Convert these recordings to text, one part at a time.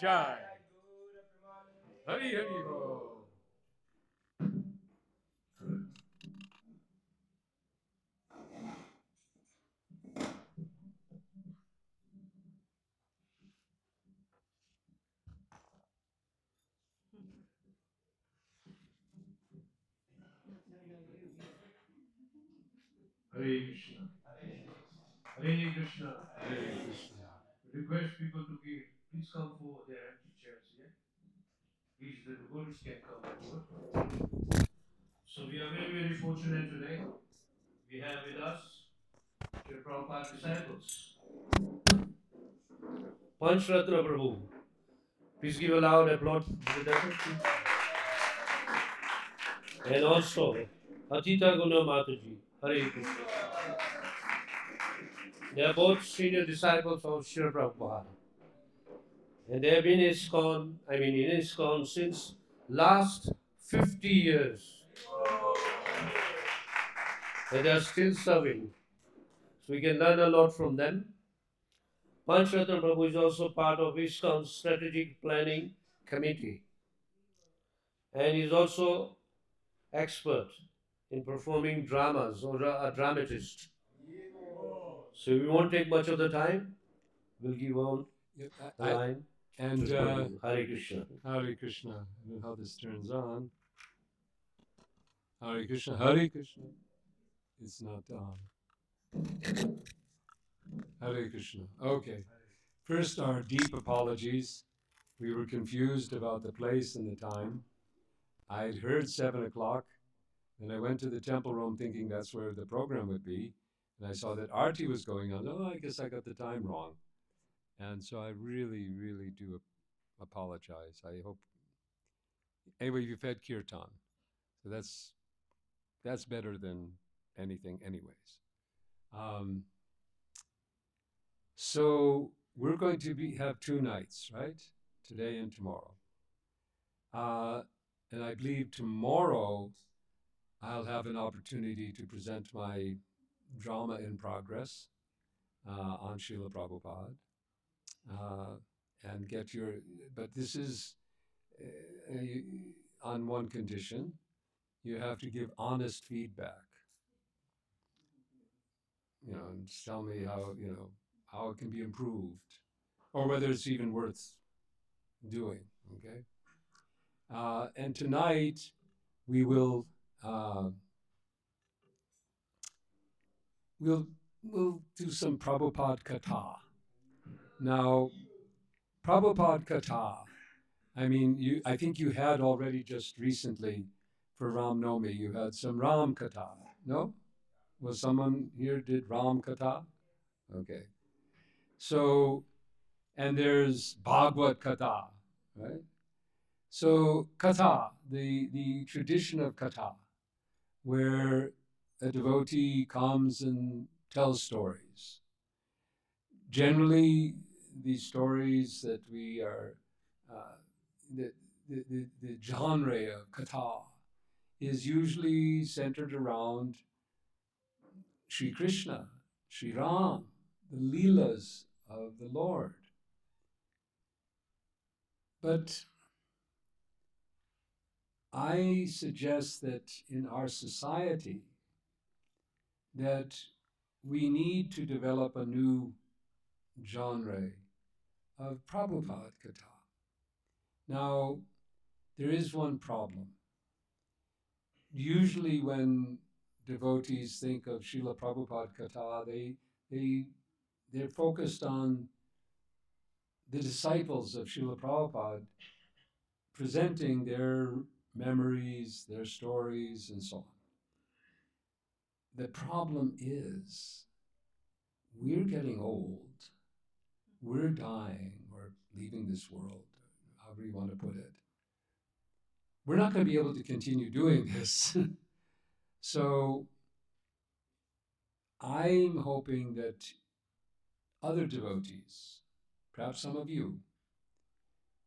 Jai. Hari Hari Bo. Hare Krishna. Hare Krishna. Hare Krishna. Request people to give. Please come forward. There are empty chairs here. Each the devotees can come forward. So we are very, very fortunate today. We have with us Srila Prabhupada disciples. Pancaratna Prabhu. Please give a loud applause to them. And also Atita Guna Mataji. Hare Krishna. They are both senior disciples of Srila Prabhupada. And they have been in ISKCON since last 50 years. And they are still serving. So we can learn a lot from them. Pancaratna Prabhu is also part of ISKCON Strategic Planning Committee. And is also expert in performing dramas or a dramatist. So we won't take much of the time. We'll give on the line. And Hare Krishna. Hare Krishna. I don't know how this turns on. Hare Krishna. Hare Krishna. It's not on. Hare Krishna. Okay. First, our deep apologies. We were confused about the place and the time. I'd heard 7 o'clock, and I went to the temple room thinking that's where the program would be. And I saw that Arti was going on. Oh, I guess I got the time wrong. And so I really, really do apologize. I hope. Anyway, you've had kirtan, so that's better than anything, anyways. So we're going to have 2 nights, right? Today and tomorrow. And I believe tomorrow I'll have an opportunity to present my drama in progress on Srila Prabhupada and get your. But this is on one condition: you have to give honest feedback. And tell me how it can be improved, or whether it's even worth doing. Okay. And tonight we will we'll do some Prabhupada Katha. Now, Prabhupada Katha. I think you had already just recently for Ram Nomi. You had some Ram Katha. No? Was someone here did Ram Katha? Okay. So, and there's Bhagavad Katha, right? So Katha, the tradition of Katha, where a devotee comes and tells stories. Generally, these stories that we are, the genre of Katha is usually centered around Sri Krishna, Sri Ram, the Leelas of the Lord. But I suggest that in our society that we need to develop a new genre of Prabhupada Katha. Now, there is one problem. Usually when devotees think of Srila Prabhupada Katha, they're focused on the disciples of Srila Prabhupada presenting their memories, their stories, and so on. The problem is we're getting old, we're dying, or leaving this world, however you want to put it. We're not going to be able to continue doing this. So I'm hoping that other devotees, perhaps some of you,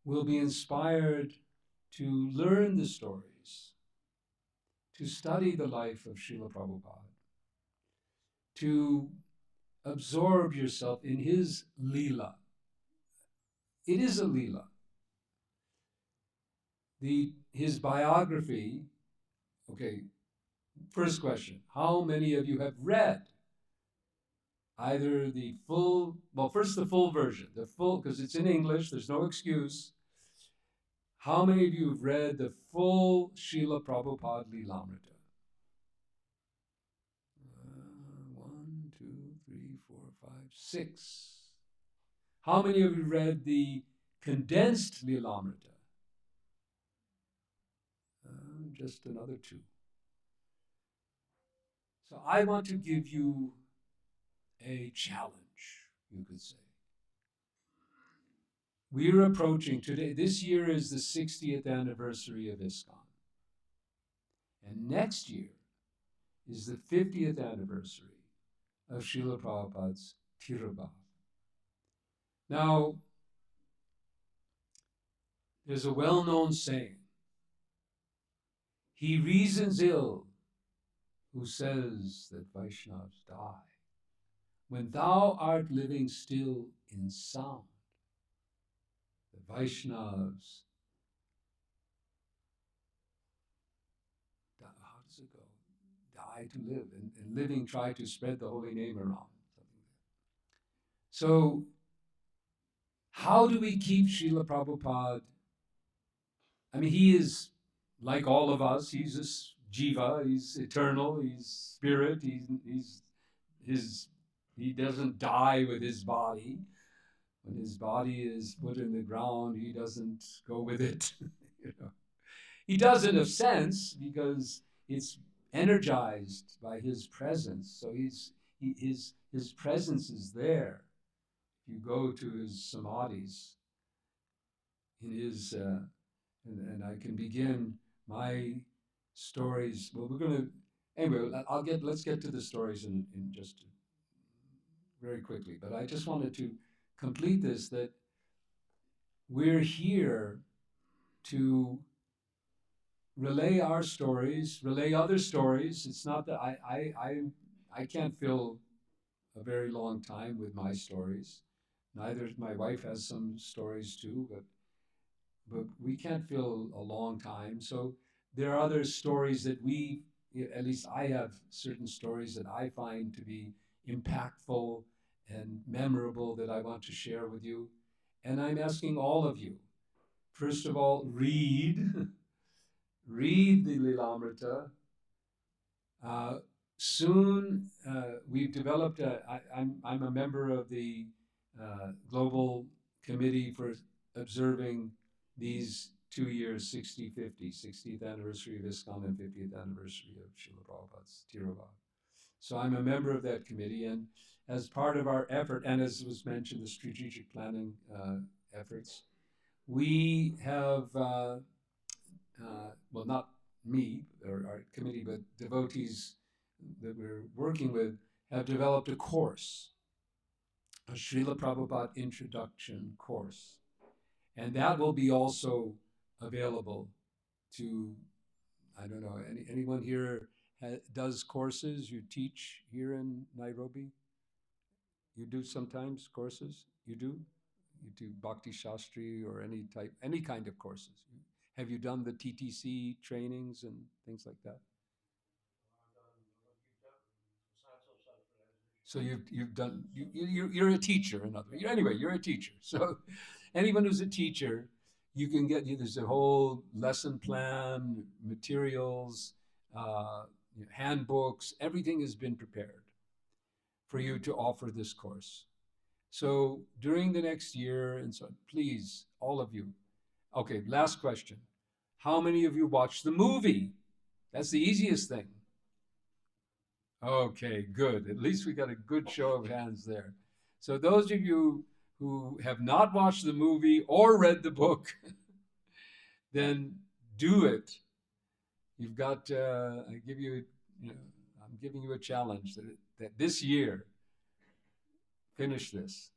will be inspired to learn the stories, to study the life of Srila Prabhupada, to absorb yourself in his Leela. It is a Leela. his biography. Okay, first question: how many of you have read either the full? Well, first the full version, the full because it's in English. There's no excuse. How many of you have read the full Srila Prabhupada Lilamrita? One, two, three, four, five, six. How many of you read the condensed Lilamrita? Just another two. So I want to give you a challenge, you could say. We're approaching today, this year is the 60th anniversary of ISKCON. And next year is the 50th anniversary of Srila Prabhupada's Tirabhav. Now, there's a well known saying: he reasons ill who says that Vaishnavas die. When thou art living still in sound, the Vaishnavas, how does it go? Die to live, and living try to spread the holy name around. So, how do we keep Srila Prabhupada? I mean, he is like all of us. He's a jiva. He's eternal. He's spirit. He doesn't die with his body. When his body is put in the ground, he doesn't go with it. you know. He does in a sense because it's energized by his presence. So his presence is there. If you go to his samadhis, in his and I can begin my stories. Well, we're gonna anyway. Let's get to the stories in just very quickly. But I just wanted to complete this that we're here to relay our stories, relay other stories. It's not that I can't fill a very long time with my stories. Neither my wife has some stories too, but we can't fill a long time. So there are other stories that at least I have certain stories that I find to be impactful and memorable that I want to share with you. And I'm asking all of you, first of all, read the Lilamrita. Uh, soon we've developed, I'm a member of the global committee for observing these 2 years, 60th anniversary of ISKCON and 50th anniversary of Srila Prabhupada's Tirabhav. So I'm a member of that committee, and as part of our effort, and as was mentioned, the strategic planning efforts, we have, well, not me or our committee, but devotees that we're working with have developed a course, a Srila Prabhupada introduction course. And that will be also available to, I don't know, anyone here does courses? You teach here in Nairobi? You do sometimes courses? You do? You do Bhakti Shastri or any kind of courses? Have you done the TTC trainings and things like that? So you've done you're a teacher in other anyway you're a teacher. So anyone who's a teacher, you can get there's a whole lesson plan, materials, handbooks. Everything has been prepared for you to offer this course. So during the next year and so please, all of you. Okay, last question. How many of you watched the movie? That's the easiest thing. Okay, good. At least we got a good show of hands there. So those of you who have not watched the movie or read the book, then do it. You've got. I give you. You know, I'm giving you a challenge that this year, finish this,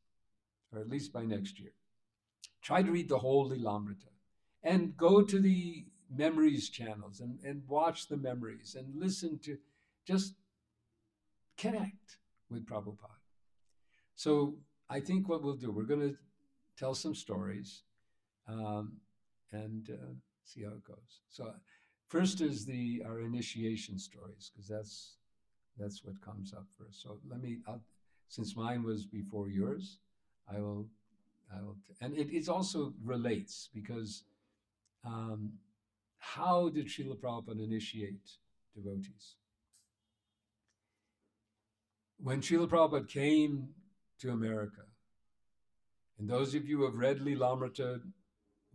or at least by next year. Try to read the whole Lilamrita, and go to the memories channels and watch the memories and listen to, just connect with Prabhupada. So I think what we'll do, we're going to tell some stories, um, and see how it goes. So first is our initiation stories, because that's what comes up first. So since mine was before yours, I will, and it also relates because um, how did Srila Prabhupada initiate devotees? When Srila Prabhupada came to America, and those of you who have read Lilamrita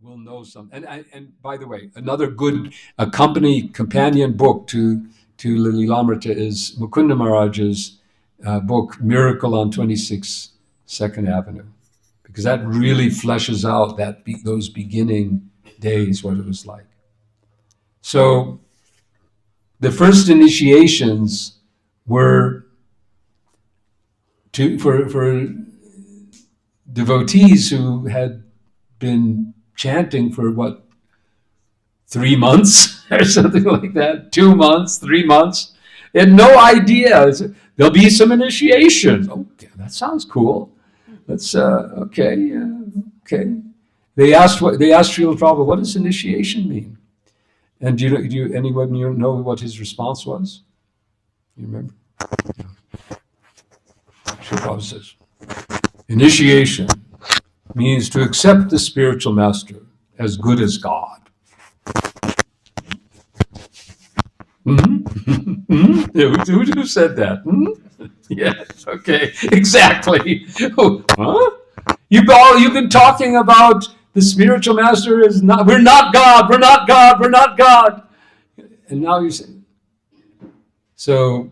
will know some. And by the way, another good companion book to Lilamrita is Mukunda Maharaj's book Miracle on 26 Second Avenue, because that really fleshes out those beginning days, what it was like. So the first initiations were for devotees who had been chanting for 3 months or something like that, 2 months, 3 months. They had no idea. There'll be some initiation. Okay, that sounds cool. Let's okay, okay. They asked Srila Prabhupada, what does initiation mean? And anyone know what his response was? You remember? Srila Prabhupada says, initiation means to accept the spiritual master as good as God. Mm-hmm. Mm-hmm. Who said that? Mm-hmm. Yes, okay, exactly. Oh, huh? You've been talking about the spiritual master is not, we're not God, we're not God, we're not God. And now you say, so,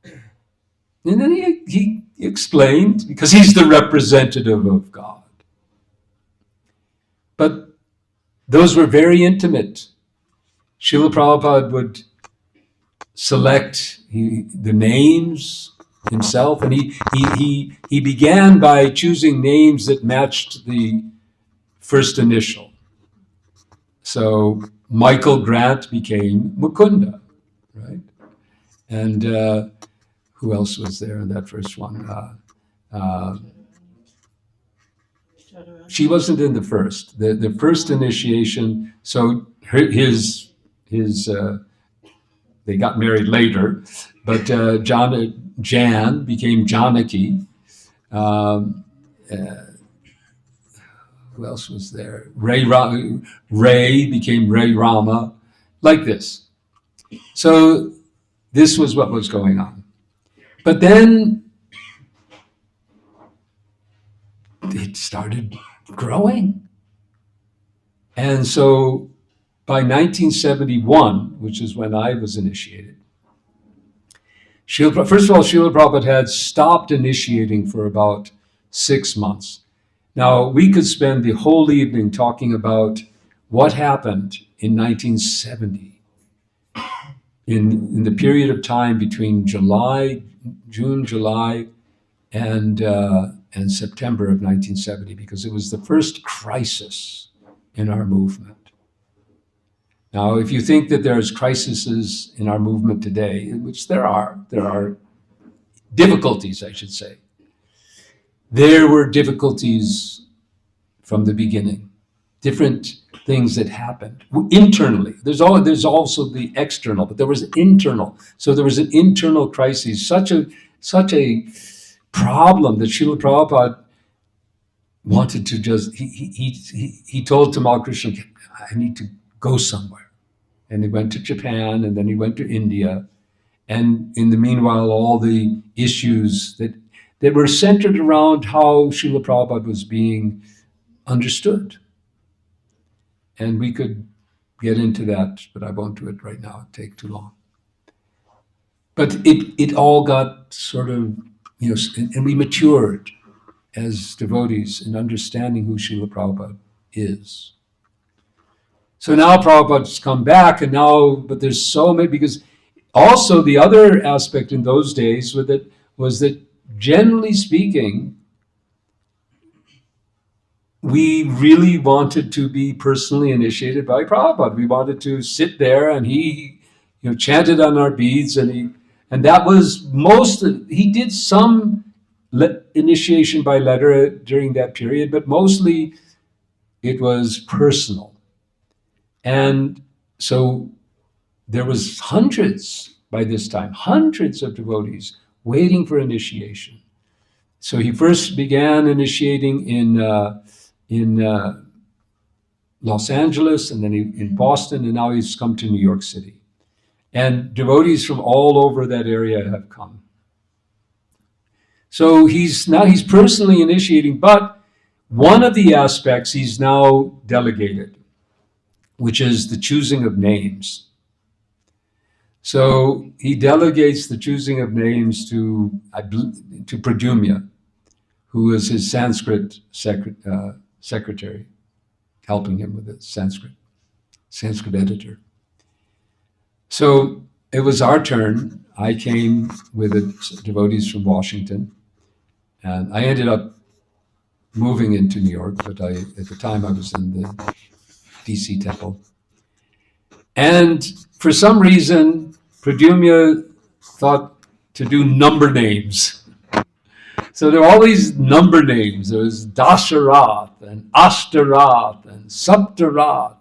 and then he explained, because he's the representative of God. But those were very intimate. Srila Prabhupada would select the names himself, and he began by choosing names that matched the first initial. So Michael Grant became Mukunda, right? And who else was there in that first one? Uh, she wasn't in the first. The first initiation. So his they got married later, but Jan became Janaki. Um, uh, who else was there? Ray became Ray Rama, like this. So this was what was going on. But then it started growing. And so by 1971, which is when I was initiated, first of all, Srila Prabhupada had stopped initiating for about 6 months. Now, we could spend the whole evening talking about what happened in 1970, in the period of time between June, July, and September of 1970, because it was the first crisis in our movement. Now, if you think that there's crises in our movement today, which there are difficulties, I should say. There were difficulties from the beginning, different things that happened internally. There's also the external, but there was internal. So there was an internal crisis, such a problem that Srila Prabhupada wanted to just, he told Tamal Krishna, I need to go somewhere. And he went to Japan, and then he went to India. And in the meanwhile, all the issues that were centered around how Srila Prabhupada was being understood. And we could get into that, but I won't do it right now. It'd take too long. But it all got sort of, and we matured as devotees in understanding who Srila Prabhupada is. So now Prabhupada's come back, but there's so many, because also the other aspect in those days was that generally speaking, we really wanted to be personally initiated by Prabhupada. We wanted to sit there, and he, chanted on our beads, and that was he did some initiation by letter during that period, but mostly it was personal. And so there was hundreds by this time, hundreds of devotees waiting for initiation. So he first began initiating in Los Angeles, and then in Boston, and now he's come to New York City. And devotees from all over that area have come. So he's personally initiating, but one of the aspects he's now delegated, which is the choosing of names. So he delegates the choosing of names to Pradumya, who is his Sanskrit secretary, helping him with the Sanskrit editor. So it was our turn. I came with the devotees from Washington, and I ended up moving into New York, but at the time I was in the DC temple. And for some reason, Pradumya thought to do number names. So there were all these number names. There was Dasharath and Ashtarath and Saptarath.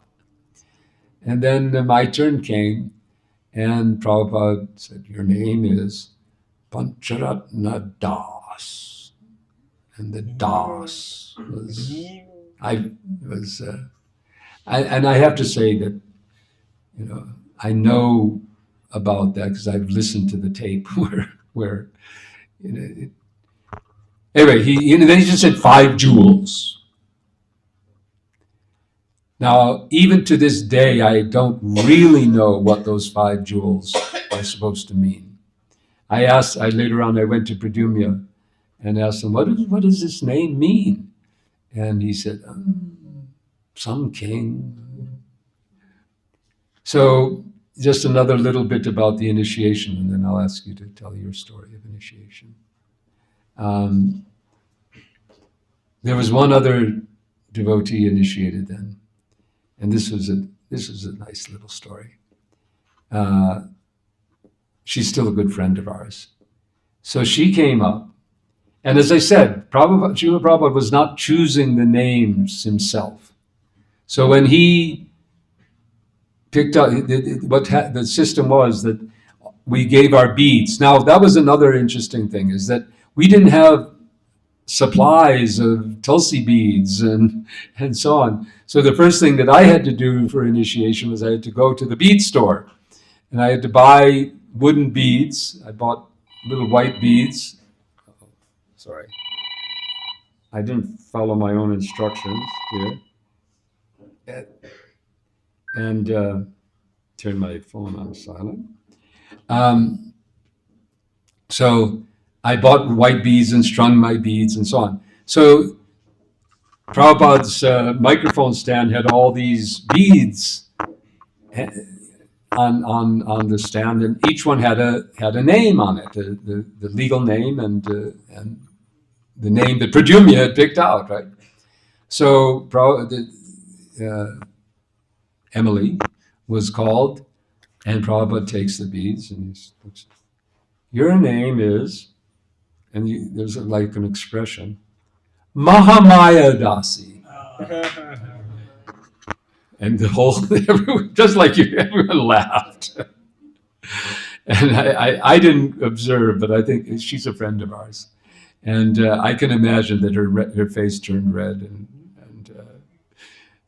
And then my turn came, and Prabhupada said, "Your name is Pancaratna Das." And the Das was, and I have to say that, I know about that because I've listened to the tape where anyway, then he just said 5 jewels. Now, even to this day, I don't really know what those 5 jewels are supposed to mean. Later on, I went to Pradumya and asked him, what does this name mean? And he said, some king. So just another little bit about the initiation, and then I'll ask you to tell your story of initiation. There was one other devotee initiated then, and this was a nice little story. She's still a good friend of ours. So she came up, and as I said, Srila Prabhupada was not choosing the names himself. So when he picked up, the system was that we gave our beads. Now, that was another interesting thing, is that we didn't have supplies of Tulsi beads and so on. So the first thing that I had to do for initiation was I had to go to the bead store, and I had to buy wooden beads. I bought little white beads. Sorry, I didn't follow my own instructions here. And turn my phone on silent. So I bought white beads and strung my beads and so on. So Prabhupada's microphone stand had all these beads on the stand, and each one had a name on it, the legal name and the name that Pradumya had picked out, right? So Emily was called, and Prabhupada takes the beads and he looks, your name is, and there's like an expression, Mahamaya Dasi. And the whole, just like you, everyone laughed. And I didn't observe, but I think she's a friend of ours. And I can imagine that her face turned red.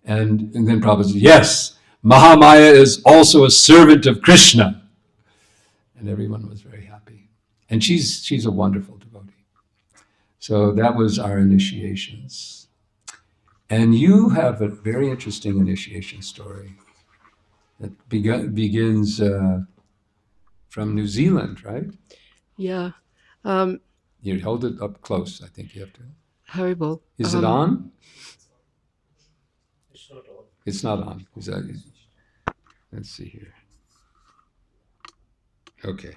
And then Prabhupada said, yes, Mahamaya is also a servant of Krishna. And everyone was very happy. And she's a wonderful devotee. So that was our initiations. And you have a very interesting initiation story that begins from New Zealand, right? Yeah. You hold it up close. I think you have to. Haribol. Is it on? It's not on. It's not on. Let's see here. Okay.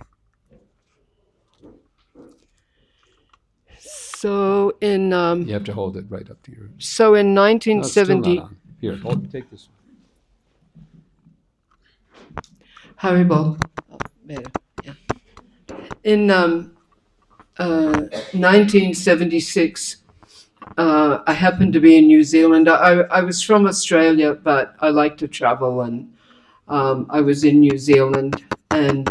So in You have to hold it right up to your. so in No, it's still 1970, not on. Here, take this one. Haribol. Oh, better. Yeah. In 1976, I happened to be in New Zealand. I was from Australia, but I like to travel, and I was in New Zealand, and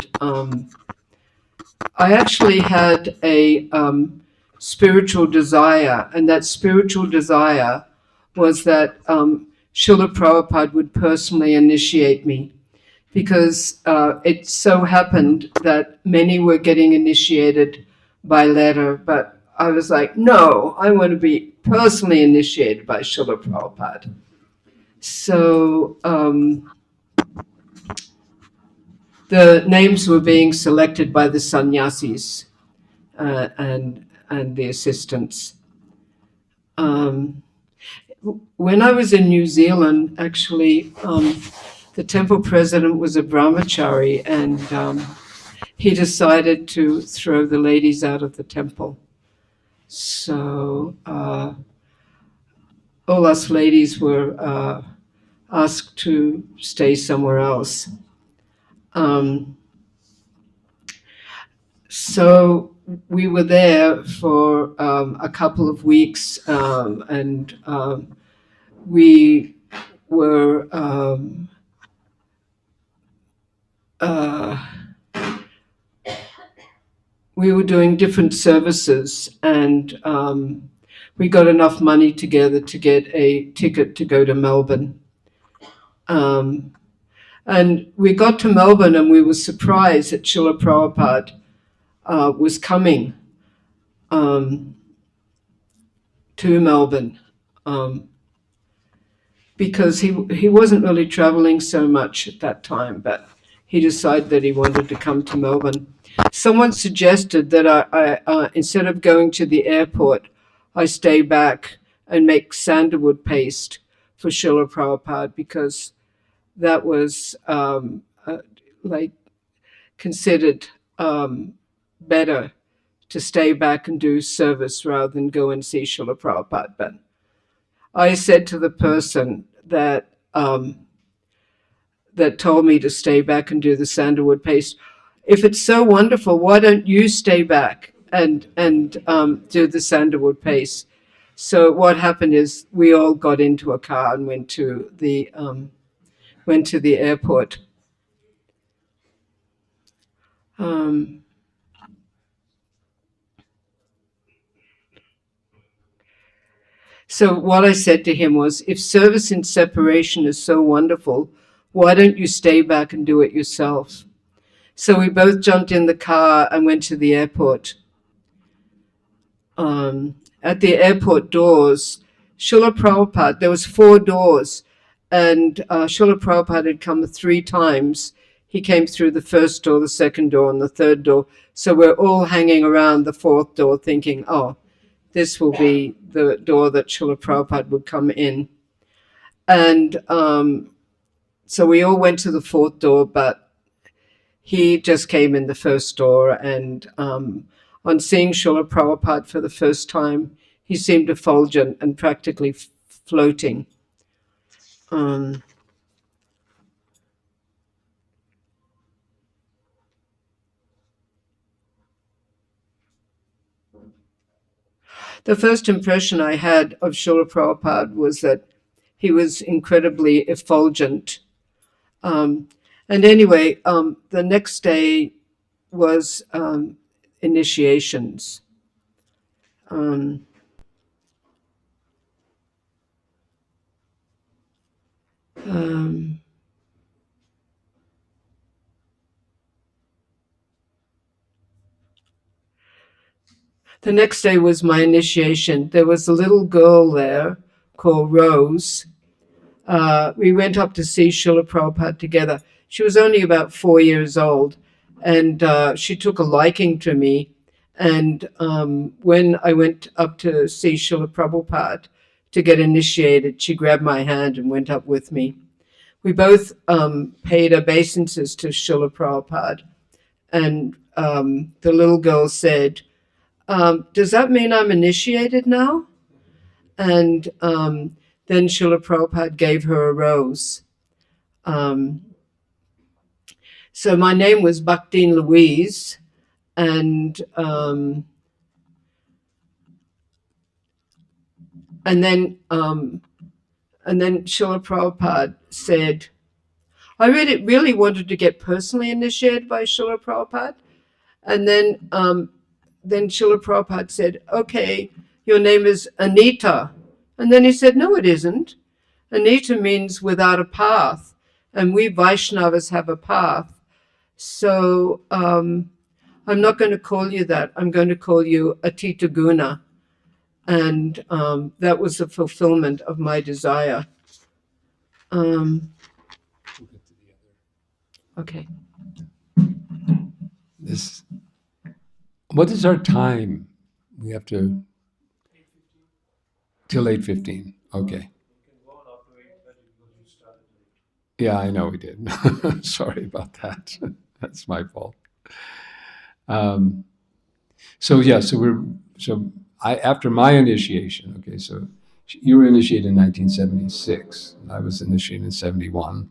I actually had a spiritual desire, and that spiritual desire was that Srila Prabhupada would personally initiate me, because it so happened that many were getting initiated by letter, but I was like, no, I want to be personally initiated by Srila Prabhupada. So the names were being selected by the sannyasis and the assistants. Um, when I was in New Zealand, actually, the temple president was a brahmachari, and he decided to throw the ladies out of the temple. So all us ladies were asked to stay somewhere else. So we were there for a couple of weeks, and we were uh, we were doing different services, and we got enough money together to get a ticket to go to Melbourne. And we got to Melbourne, and we were surprised that Srila Prabhupada was coming um, to Melbourne, because he wasn't really traveling so much at that time, but he decided that he wanted to come to Melbourne. Someone suggested that I instead of going to the airport, I stay back and make sandalwood paste for Srila Prabhupada, because that was like considered better to stay back and do service rather than go and see Srila Prabhupada. But I said to the person that that told me to stay back and do the sandalwood paste, if it's so wonderful, why don't you stay back and do the sandalwood paste? So what happened is we all got into a car and went to the airport. So what I said to him was, if service in separation is so wonderful, why don't you stay back and do it yourself? So we both jumped in the car and went to the airport. At the airport doors, Srila Prabhupada, there was 4 doors, and Srila Prabhupada had come 3 times. He came through the first door, the second door, and the third door. So we're all hanging around the 4th door thinking, oh, this will be the door that Srila Prabhupada would come in. And so we all went to the 4th door, but he just came in the first door. And on seeing Srila Prabhupada for the first time, he seemed effulgent and practically floating. The first impression I had of Srila Prabhupada was that he was incredibly effulgent. And anyway, the next day was initiations. The next day was my initiation. There was a little girl there called Rose. We went up to see Srila Prabhupada together. She was only about 4 years old, and she took a liking to me. And when I went up to see Srila Prabhupada to get initiated, she grabbed my hand and went up with me. We both paid obeisances to Srila Prabhupada, and the little girl said, does that mean I'm initiated now? And then Srila Prabhupada gave her a rose. So my name was Bhaktin Louise, and and then Srila Prabhupada said, I really wanted to get personally initiated by Srila Prabhupada. And then Srila Prabhupada said, okay, your name is Anita. And then he said, no, it isn't. Anita means without a path. And we Vaishnavas have a path. So I'm not going to call you that. I'm going to call you Atita Guna. And that was the fulfillment of my desire. Okay. What is our time? We have to till 8:15. Okay. Yeah, I know we did. Sorry about that. That's my fault. So after my initiation. Okay, so you were initiated in 1976. I was initiated in 71.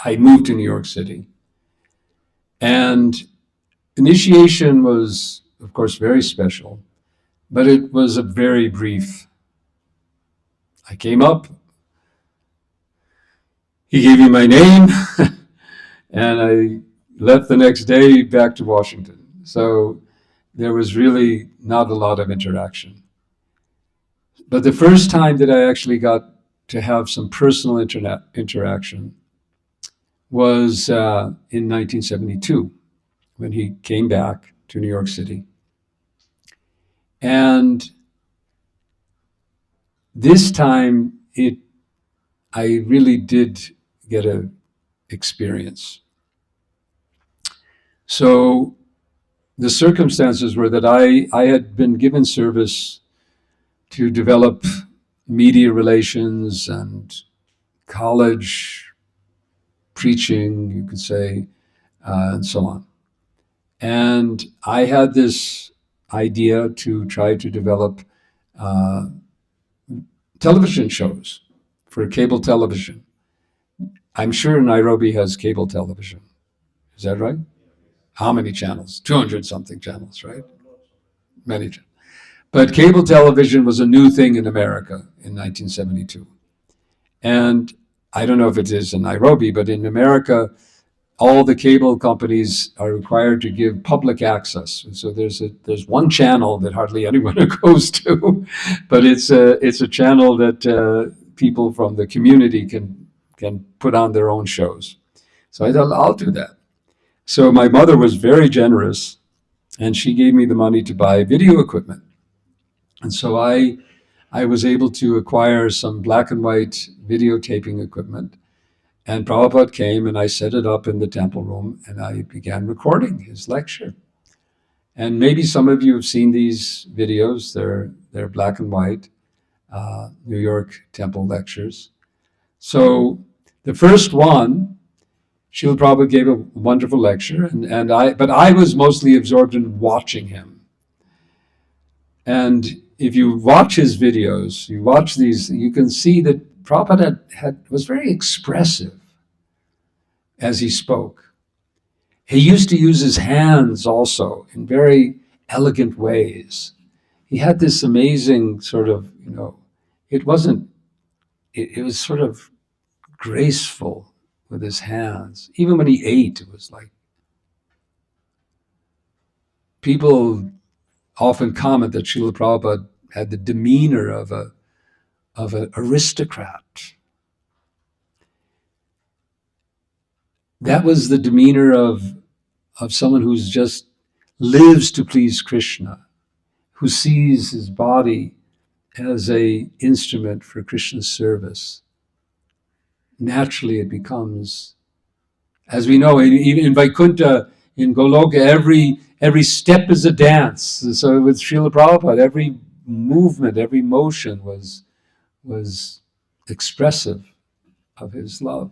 I moved to New York City, and initiation was, of course, very special, but it was a very brief. I came up. He gave me my name, and I left the next day back to Washington. So there was really not a lot of interaction. But the first time that I actually got to have some personal interaction was in 1972, when he came back to New York City. And this time, I really did get an experience. So the circumstances were that I had been given service to develop media relations and college preaching, you could say, and so on. And I had this idea to try to develop television shows for cable television. I'm sure Nairobi has cable television. Is that right? How many channels? 200 something channels, right? Many. But cable television was a new thing in America in 1972. And I don't know if it is in Nairobi, but in America, all the cable companies are required to give public access. And so there's one channel that hardly anyone goes to, but it's a channel that people from the community can put on their own shows. So I thought, I'll do that. So my mother was very generous, and she gave me the money to buy video equipment. And so I was able to acquire some black and white videotaping equipment. And Prabhupada came, and I set it up in the temple room, and I began recording his lecture. And maybe some of you have seen these videos. They're black and white, New York temple lectures. So the first one, Srila Prabhupada gave a wonderful lecture, but I was mostly absorbed in watching him. And if you watch his videos, you watch these, you can see that Prabhupada was very expressive as he spoke. He used to use his hands also in very elegant ways. He had this amazing sort of, it was sort of graceful with his hands. Even when he ate, it was like, people often comment that Srila Prabhupada had the demeanor of an aristocrat. That was the demeanor of someone who's just lives to please Krishna, who sees his body as an instrument for Krishna's service. Naturally, it becomes, as we know, in Vaikuntha, in Goloka, every step is a dance. So with Srila Prabhupada, every movement, every motion was expressive of his love.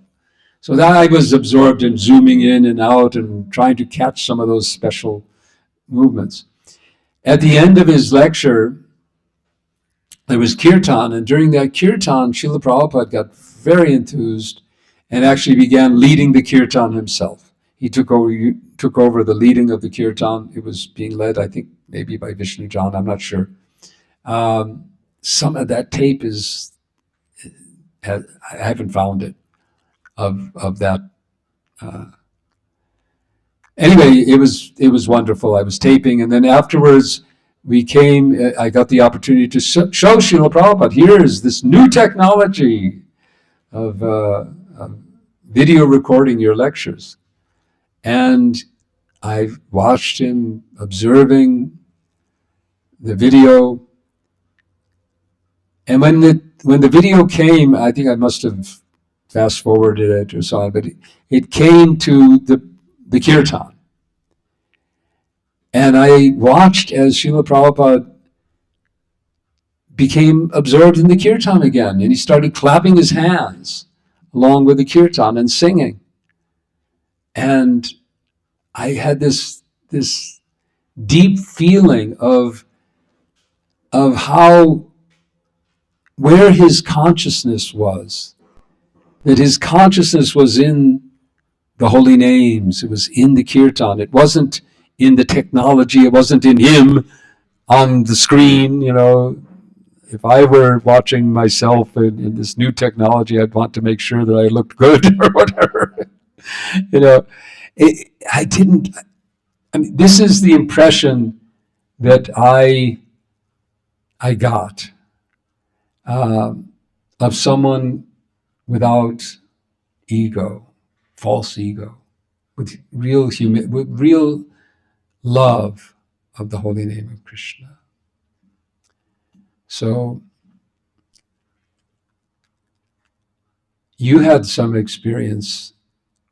So that I was absorbed in zooming in and out and trying to catch some of those special movements. At the end of his lecture, there was kirtan, and during that kirtan, Srila Prabhupada got very enthused and actually began leading the kirtan himself. He took over the leading of the kirtan. It was being led, I think, maybe by Vishnu John, I'm not sure. some of that tape I haven't found it of that. Anyway, it was wonderful. I was taping, and then afterwards we came. I got the opportunity to show Srila Prabhupada. Here is this new technology of video recording your lectures, and I watched him observing the video. And when the video came, I think I must have fast forwarded it or so on, but it came to the kirtan. And I watched as Srila Prabhupada became absorbed in the kirtan again, and he started clapping his hands along with the kirtan and singing. And I had this deep feeling of how where his consciousness was, that his consciousness was in the holy names, it was in the kirtan, it wasn't in the technology, it wasn't in him on the screen. If I were watching myself in this new technology, I'd want to make sure that I looked good or whatever. I didn't. I mean, this is the impression that I got of someone without ego, false ego, with with real love of the holy name of Krishna. So you had some experience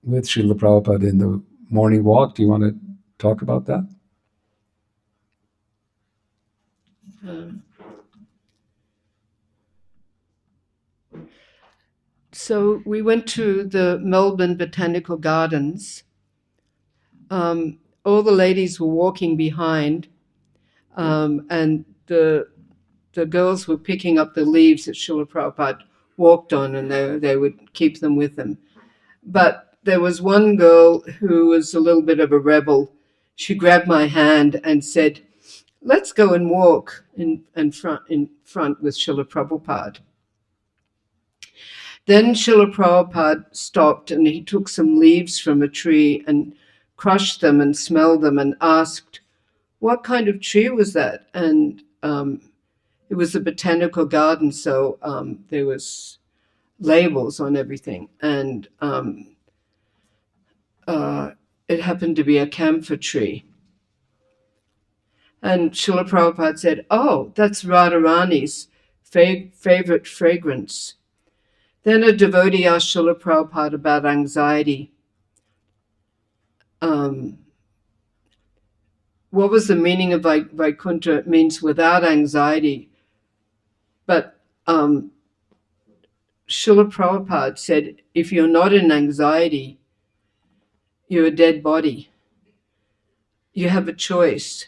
with Srila Prabhupada in the morning walk. Do you want to talk about that? So we went to the Melbourne Botanical Gardens. All the ladies were walking behind, and the girls were picking up the leaves that Srila Prabhupada walked on, and they would keep them with them. But there was one girl who was a little bit of a rebel. She grabbed my hand and said, "Let's go and walk in front with Srila Prabhupada." Then Srila Prabhupada stopped and he took some leaves from a tree and crushed them and smelled them and asked, "What kind of tree was that?" And it was a botanical garden, so there was labels on everything. And it happened to be a camphor tree. And Srila Prabhupada said, "Oh, that's Radharani's favorite fragrance." Then a devotee asked Srila Prabhupada about anxiety. What was the meaning of Vaikuntha? It means without anxiety. But Srila Prabhupada said, if you're not in anxiety, you're a dead body. You have a choice,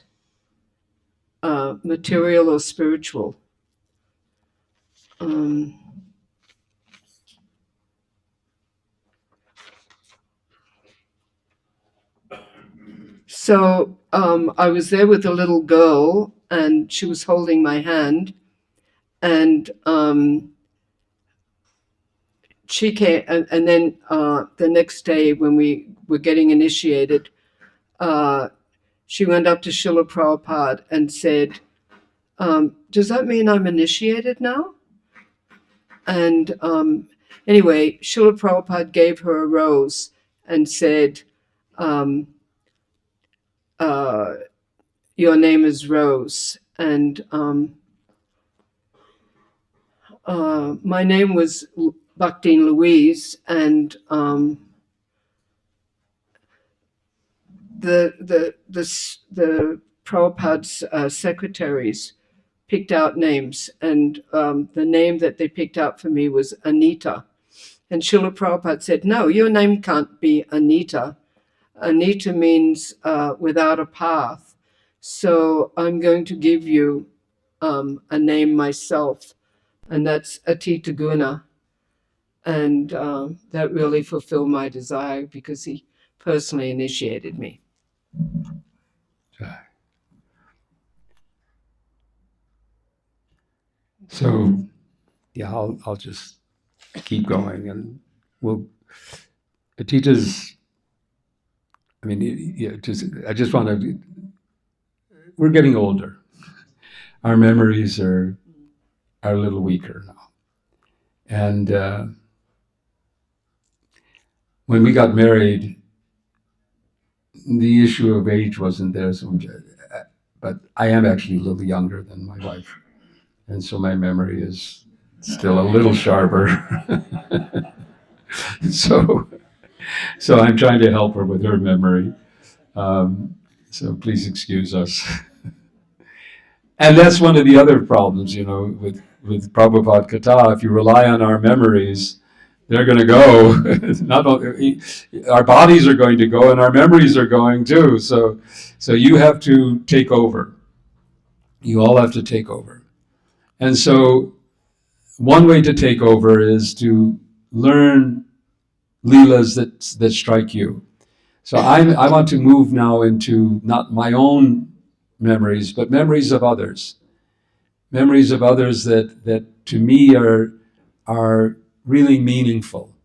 material or spiritual. So I was there with a little girl, and she was holding my hand, and she came, and then the next day when we were getting initiated, she went up to Srila Prabhupada and said, "Does that mean I'm initiated now?" And anyway, Srila Prabhupada gave her a rose and said, "Your name is Rose." And my name was Bhaktin Louise, and the Prabhupada's secretaries picked out names, and the name that they picked out for me was Anita. And Srila Prabhupada said, "No, your name can't be Anita. Anita means without a path. So I'm going to give you a name myself, and that's Atita Guna." And that really fulfilled my desire because he personally initiated me. So yeah, I'll just keep going, and we'll. Atita's. I mean, I just want to. We're getting older. Our memories are a little weaker now, and when we got married, the issue of age wasn't there so much. But I am actually a little younger than my wife, and so my memory is still a little sharper. so, so I'm trying to help her with her memory. So please excuse us. And that's one of the other problems, with Prabhupada Katha. If you rely on our memories, they're going to go. Not only, our bodies are going to go, and our memories are going too. So you have to take over. You all have to take over. And so one way to take over is to learn leelas that strike you. So I want to move now into not my own memories, but memories of others. Memories of others that to me are really meaningful.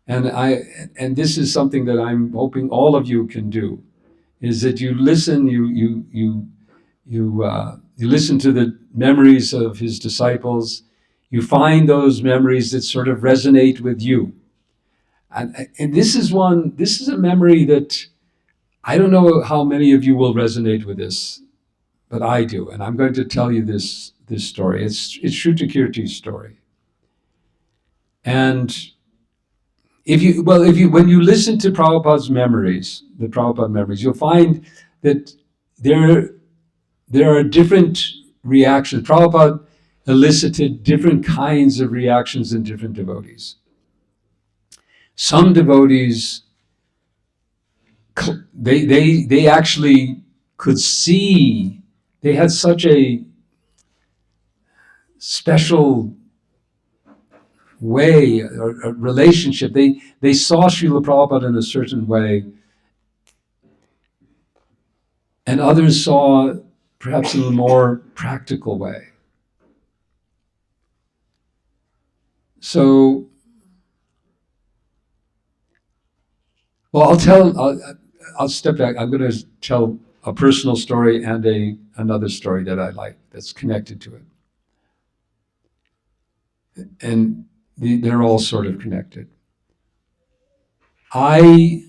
And this is something that I'm hoping all of you can do, is that you listen, you listen to the memories of his disciples. You find those memories that sort of resonate with you. And this is a memory that I don't know how many of you will resonate with this, but I do. And I'm going to tell you this story. It's Shrutakirti's story. And when you listen to Prabhupada's memories, the Prabhupada memories, you'll find that there are different reactions. Prabhupada elicited different kinds of reactions in different devotees. Some devotees, they actually could see, they had such a special way or a relationship. They saw Srila Prabhupada in a certain way, and others saw perhaps in a more practical way. So, well, I'll step back. I'm going to tell a personal story and another story that I like that's connected to it, and they're all sort of connected. Srila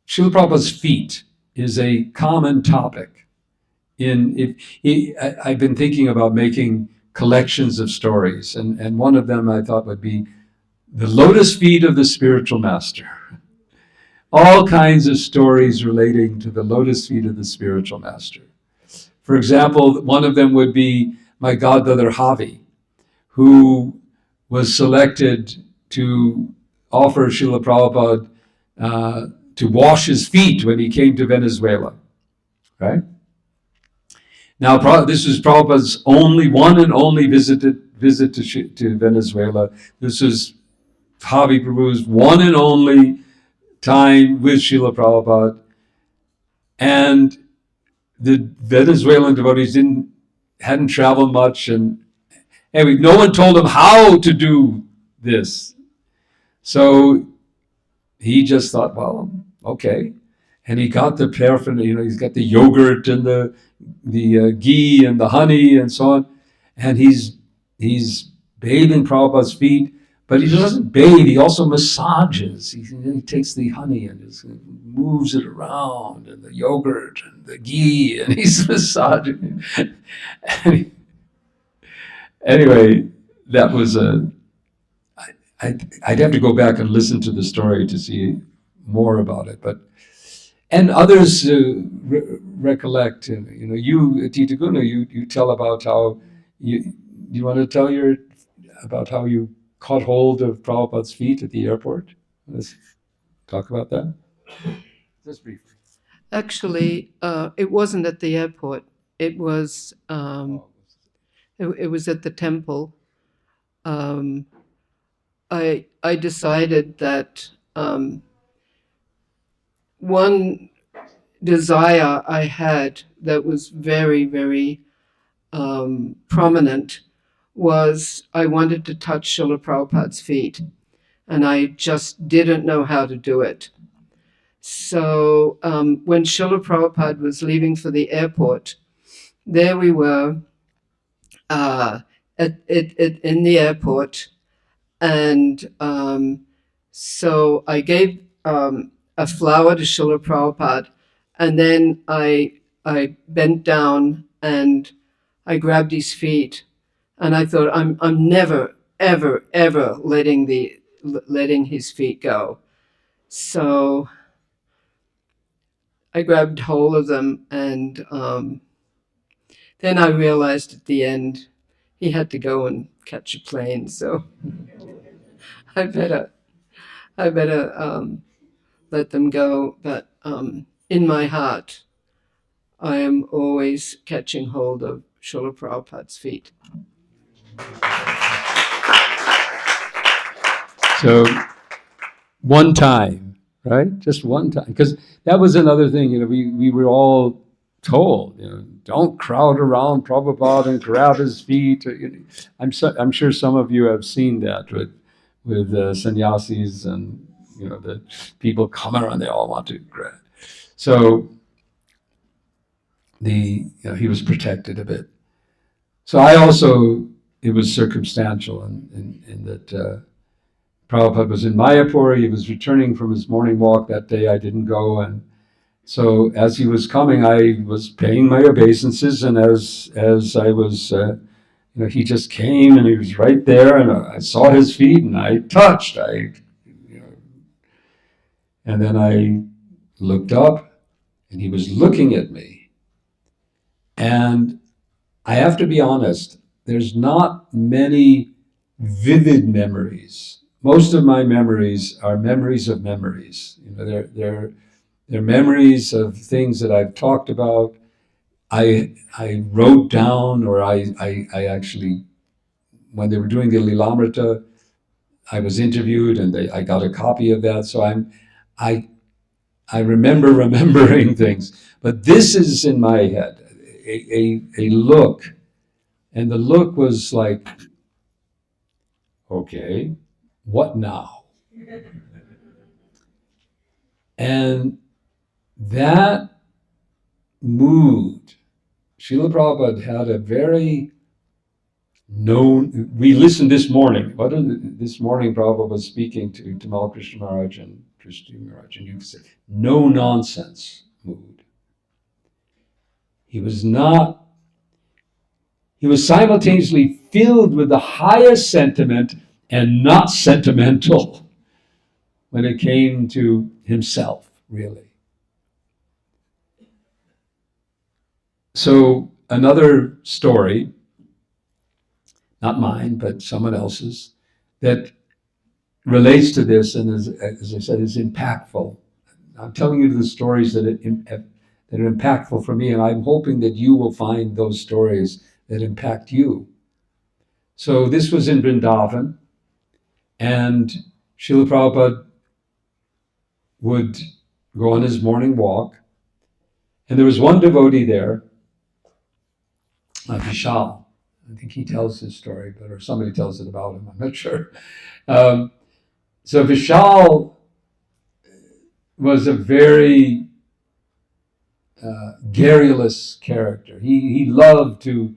Prabhupada's feet is a common topic. I've been thinking about making collections of stories, and one of them I thought would be the lotus feet of the spiritual master. All kinds of stories relating to the lotus feet of the spiritual master. For example, one of them would be my godbrother Javi, who was selected to offer Srila Prabhupada to wash his feet when he came to Venezuela, right? Now, this was Prabhupada's one and only visit to Venezuela. This was Javi Prabhu's one and only time with Srila Prabhupada. And the Venezuelan devotees hadn't traveled much, and anyway, no one told him how to do this. So he just thought, well, okay. And he got the paraphernalia, he's got the yogurt and the ghee and the honey and so on. And he's bathing Prabhupada's feet, but he doesn't bathe, he also massages. He takes the honey and just moves it around, and the yogurt and the ghee, and he's massaging. Anyway, that was I'd have to go back and listen to the story to see more about it. And others recollect, you, Tita Guna, you tell about how you want to tell about how you caught hold of Prabhupada's feet at the airport? Let's talk about that. Just briefly. Actually, it wasn't at the airport. It was it was at the temple. I decided that one desire I had that was very, very prominent was I wanted to touch Srila Prabhupada's feet, and I just didn't know how to do it. So when Srila Prabhupada was leaving for the airport, there we were in the airport, and so I gave a flower to Srila Prabhupada, and then I bent down and I grabbed his feet, and I thought I'm never ever letting his feet go. So I grabbed hold of them, and then I realized at the end he had to go and catch a plane. So I better let them go. But in my heart, I am always catching hold of Srila Prabhupada's feet. So one time, right? Just one time. Because that was another thing, we were all told, don't crowd around Prabhupada and grab his feet. I'm sure some of you have seen that with sannyasis and, the people come around, they all want to grab. So he was protected a bit. So I also, it was circumstantial in that Prabhupada was in Mayapur. He was returning from his morning walk that day. I didn't go, and so as he was coming, I was paying my obeisances, and as I was, he just came and he was right there, and I saw his feet, and I touched. And then I looked up, and he was looking at me, and I have to be honest. There's not many vivid memories. Most of my memories are memories of memories. They're memories of things that I've talked about. I wrote down, or I actually, when they were doing the Lilamrita, I was interviewed, and I got a copy of that. So I remember remembering things. But this is in my head, a look, and the look was like, okay, what now? And that mood, Srila Prabhupada had a very known, we listened this morning. This morning Prabhupada was speaking to Tamal Krishna Maharaj and Krishna Maharaj, and you said, no nonsense mood. He was simultaneously filled with the highest sentiment and not sentimental when it came to himself, really. So another story, not mine, but someone else's, that relates to this, and as I said, is impactful. I'm telling you the stories that are impactful for me, and I'm hoping that you will find those stories that impact you. So this was in Vrindavan, and Srila Prabhupada would go on his morning walk, and there was one devotee there, Vishal. I think he tells his story, or somebody tells it about him, I'm not sure. So Vishal was a very garrulous character. He loved to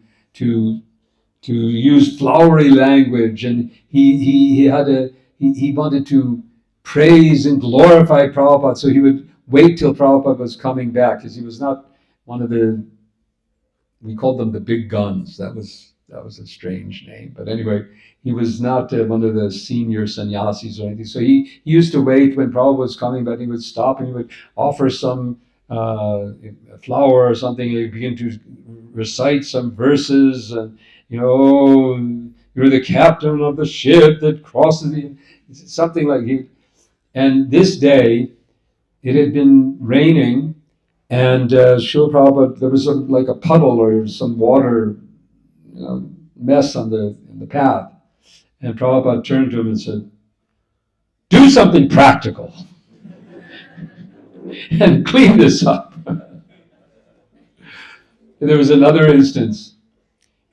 use flowery language, and he wanted to praise and glorify Prabhupada. So he would wait till Prabhupada was coming back, because he was not one of we called them the big guns. That was a strange name, but anyway, he was not one of the senior sannyasis or anything. So he used to wait when Prabhupada was coming, but he would stop and he would offer some flower or something. He'd begin to recite some verses, and you're the captain of the ship that crosses something like he. And this day, it had been raining. And Srila Prabhupada, there was like a puddle or some water, mess in the path. And Prabhupada turned to him and said, "Do something practical and clean this up." And there was another instance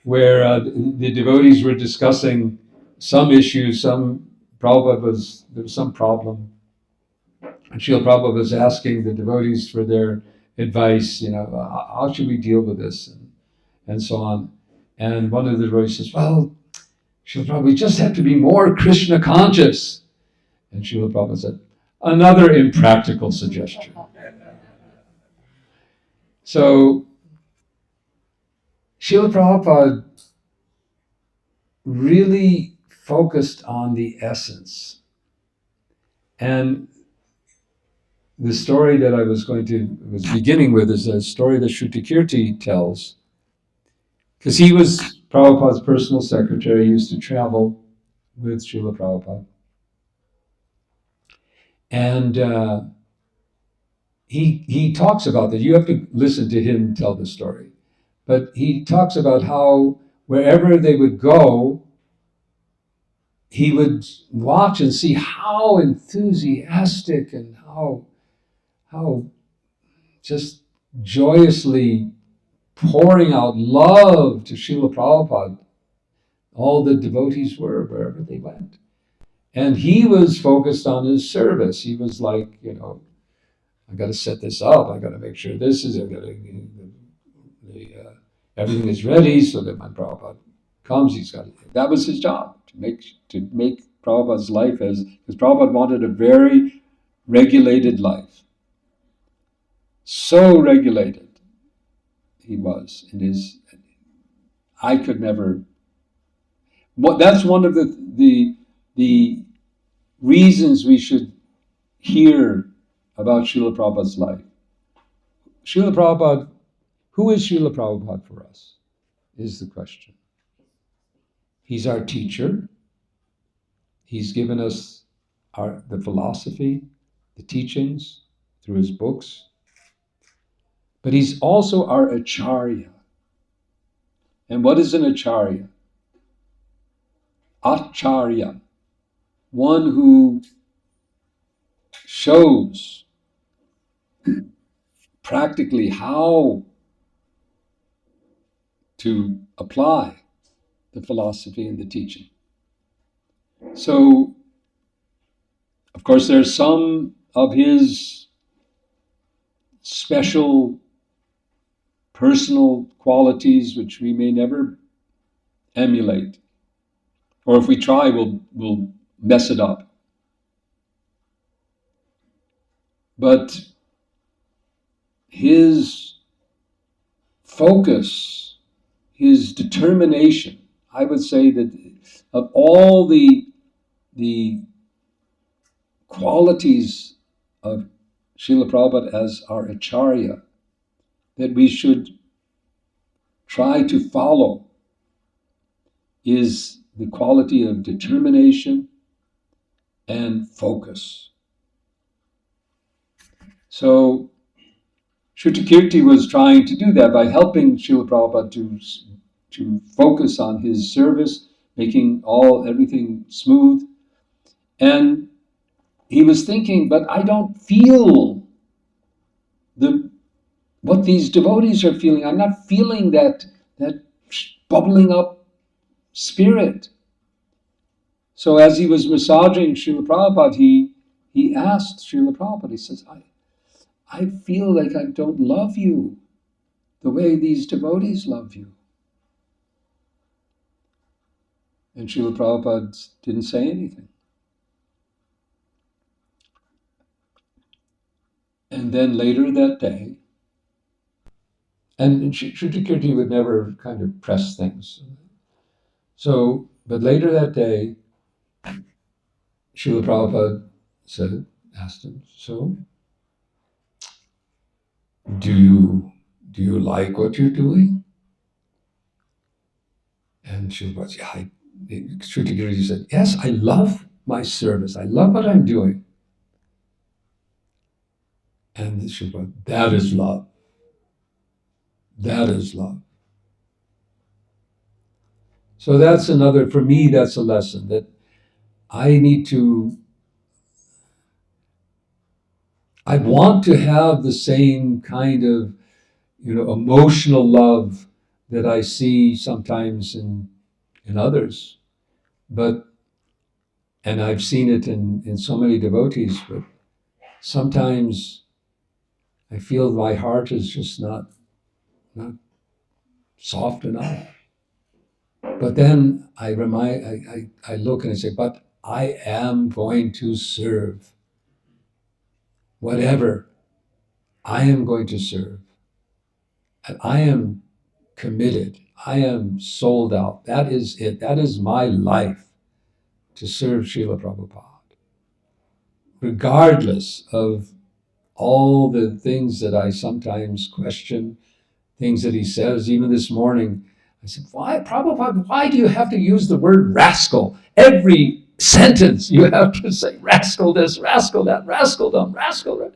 where the devotees were discussing some issue, there was some problem, and Srila Prabhupada was asking the devotees for their advice, how should we deal with this, and so on. And one of the devotees says, well, Srila Prabhupada, we just have to be more Krishna conscious. And Srila Prabhupada said, another impractical suggestion. So Srila Prabhupada really focused on the essence. And the story that I was beginning with is a story that Shrutikirti tells, because he was Prabhupada's personal secretary. He used to travel with Srila Prabhupada. And he talks about that. You have to listen to him tell the story. But he talks about how wherever they would go, he would watch and see how enthusiastic and how just joyously pouring out love to Srila Prabhupada all the devotees were wherever they went. And he was focused on his service. He was like, I got to set this up. I got to make sure this is, everything is ready so that when Prabhupada comes, that was his job, to make Prabhupada's life because Prabhupada wanted a very regulated life. So regulated he was in his, I could never, that's one of the reasons we should hear about Srila Prabhupada's life. Srila Prabhupada, who is Srila Prabhupada for us, is the question. He's our teacher. He's given us the philosophy, the teachings through his books. But he's also our acharya. And what is an acharya? Acharya, one who shows practically how to apply the philosophy and the teaching. So, of course, there's some of his special personal qualities which we may never emulate, or if we try, we'll mess it up. But his focus, his determination, I would say that of all the qualities of Srila Prabhupada as our acharya that we should try to follow is the quality of determination and focus. So Shrutikirti was trying to do that by helping Srila Prabhupada to focus on his service, making everything smooth. And he was thinking, but I don't feel what these devotees are feeling. I'm not feeling that bubbling up spirit. So as he was massaging Srila Prabhupada, he asked Srila Prabhupada, he says, I feel like I don't love you the way these devotees love you. And Srila Prabhupada didn't say anything. And then later that day, and Shrutikirti would never kind of press things. So, but later that day, Srila Prabhupada asked him, so, do you like what you're doing? And Srila Prabhupada, Shrutikirti said, yes, I love my service. I love what I'm doing. And Srila Prabhupada, that is love. That is love. So that's for me, that's a lesson that I want to have the same kind of, emotional love that I see sometimes in others, and I've seen it in so many devotees, but sometimes I feel my heart is just not soft enough. But then I look and I say, but I am going to serve whatever. I am going to serve. And I am committed. I am sold out. That is it. That is my life, to serve Srila Prabhupada, regardless of all the things that I sometimes question, things that he says. Even this morning, I said, why, Prabhupada, why do you have to use the word rascal? Every sentence you have to say rascal this, rascal that, rascal them, rascal that.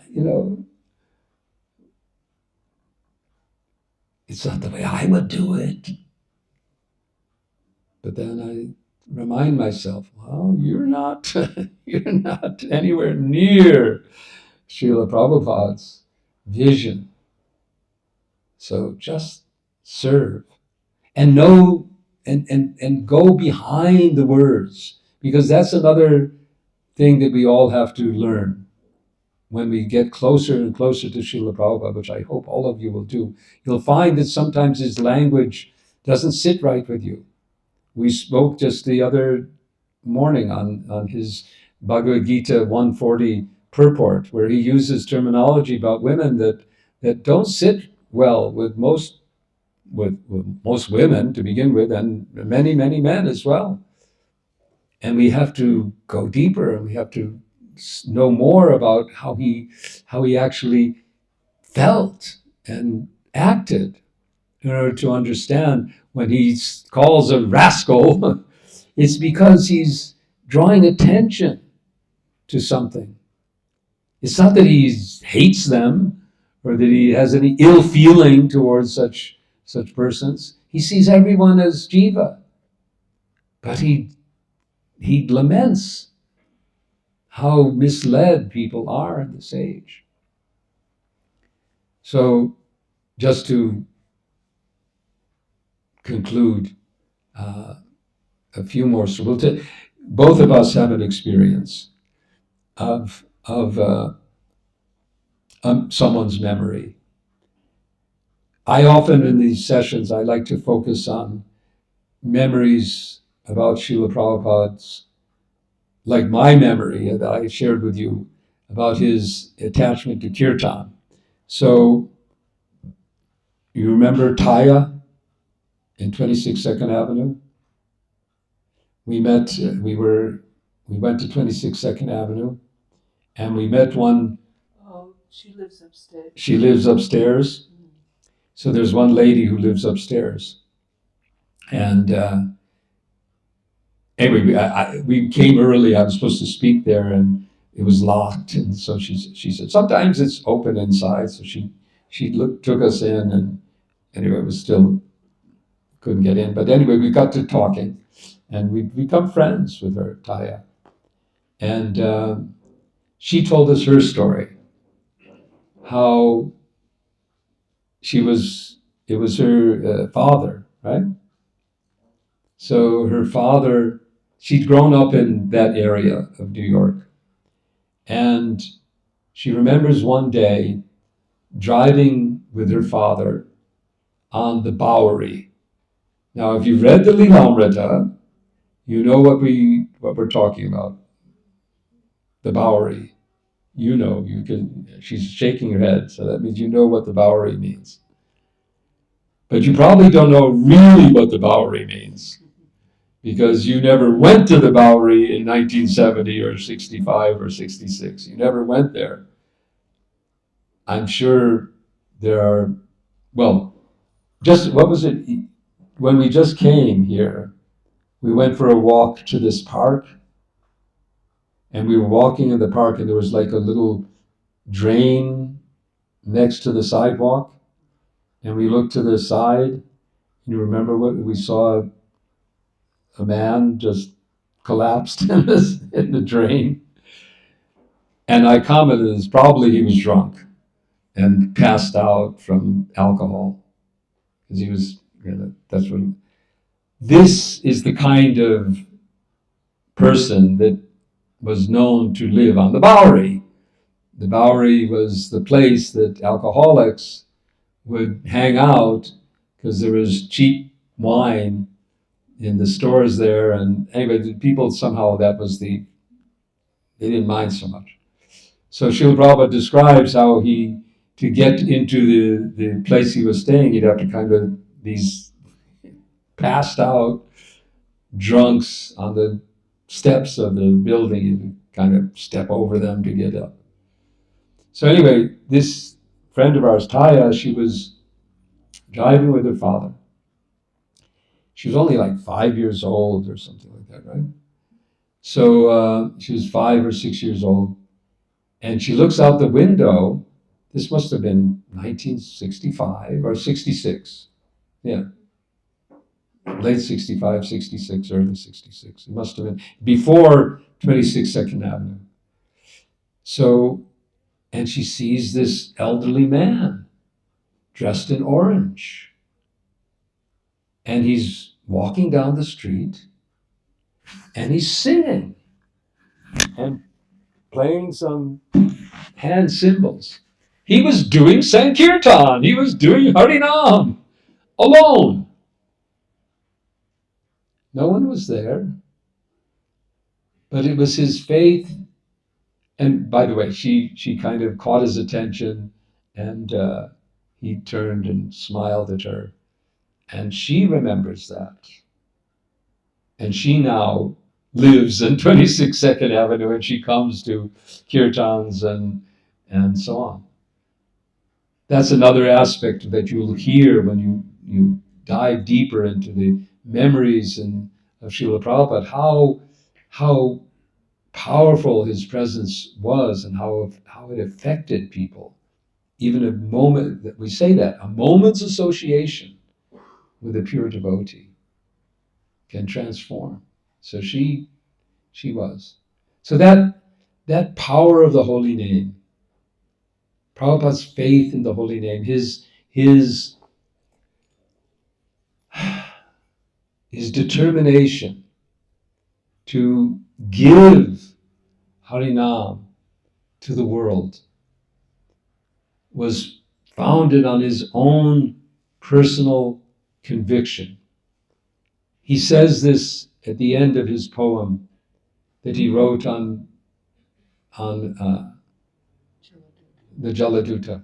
You know, it's not the way I would do it. But then I remind myself, well, you're not you're not anywhere near Srila Prabhupada's vision. So just serve and know and go behind the words, because that's another thing that we all have to learn. When we get closer and closer to Srila Prabhupada, which I hope all of you will do, you'll find that sometimes his language doesn't sit right with you. We spoke just the other morning on his Bhagavad Gita 140 purport, where he uses terminology about women that don't sit well with with most women to begin with, and many, many men as well. And we have to go deeper, and we have to know more about how he actually felt and acted, in order to understand when he calls a rascal, it's because he's drawing attention to something. It's not that he hates them or that he has any ill feeling towards such persons. He sees everyone as jiva, but he laments how misled people are in this age. So, just to conclude, a few more. So both of us have an experience of someone's memory. I often in these sessions I like to focus on memories about Srila Prabhupada's, like my memory that I shared with you about his attachment to kirtan. So you remember Taya in 26 Second Avenue? We met. We went to 26 Second Avenue, and we met one. Oh, she lives upstairs. She lives upstairs. So there's one lady who lives upstairs, and anyway, we came early. I was supposed to speak there, and it was locked. And so she said sometimes it's open inside. So took us in, and anyway, it was still couldn't get in. But anyway, we got to talking, and we become friends with her, Taya, and she told us her story, how it was her father, right? So her father, she'd grown up in that area of New York, and she remembers one day driving with her father on the Bowery. Now, if you've read the Lilamrita, you know what we're talking about. The Bowery. You know, you can. She's shaking her head, so that means you know what the Bowery means. But you probably don't know really what the Bowery means, because you never went to the Bowery in 1970 or 65 or 66. You never went there. I'm sure there are, well, just what was it? When we just came here, we went for a walk to this park, and we were walking in the park, and there was like a little drain next to the sidewalk, and we looked to the side. You remember what we saw? A man just collapsed in the drain. And I commented, it's probably he was drunk and passed out from alcohol. because he was, that's what, this is the kind of person that was known to live on the Bowery. The Bowery was the place that alcoholics would hang out because there was cheap wine in the stores there. And anyway, people somehow, that was they didn't mind so much. So Srila Prabhupada describes how to get into the place he was staying, he'd have to kind of, these passed out drunks on the steps of the building, and kind of step over them to get up. So anyway, this friend of ours, Taya, she was driving with her father. She was only like 5 years old or something like that, right? So she was 5 or 6 years old, and she looks out the window. This must have been 1965 or 66. Yeah, late 65, 66, early 66. It must have been before 26 Second Avenue. So, and she sees this elderly man dressed in orange. And he's walking down the street and he's singing and playing some hand cymbals. He was doing Sankirtan. He was doing Harinam alone. No one was there. But it was his faith. And by the way, she kind of caught his attention, and he turned and smiled at her. And she remembers that. And she now lives in 26 Second Avenue, and she comes to kirtans and so on. That's another aspect that you'll hear when you dive deeper into the memories of Srila Prabhupada, how powerful his presence was and how it affected people. Even a moment, that we say that, a moment's association with a pure devotee can transform. So she was. So that power of the holy name, Prabhupada's faith in the holy name, his determination to give Harinam to the world was founded on his own personal conviction. He says this at the end of his poem that he wrote on the Jaladuta.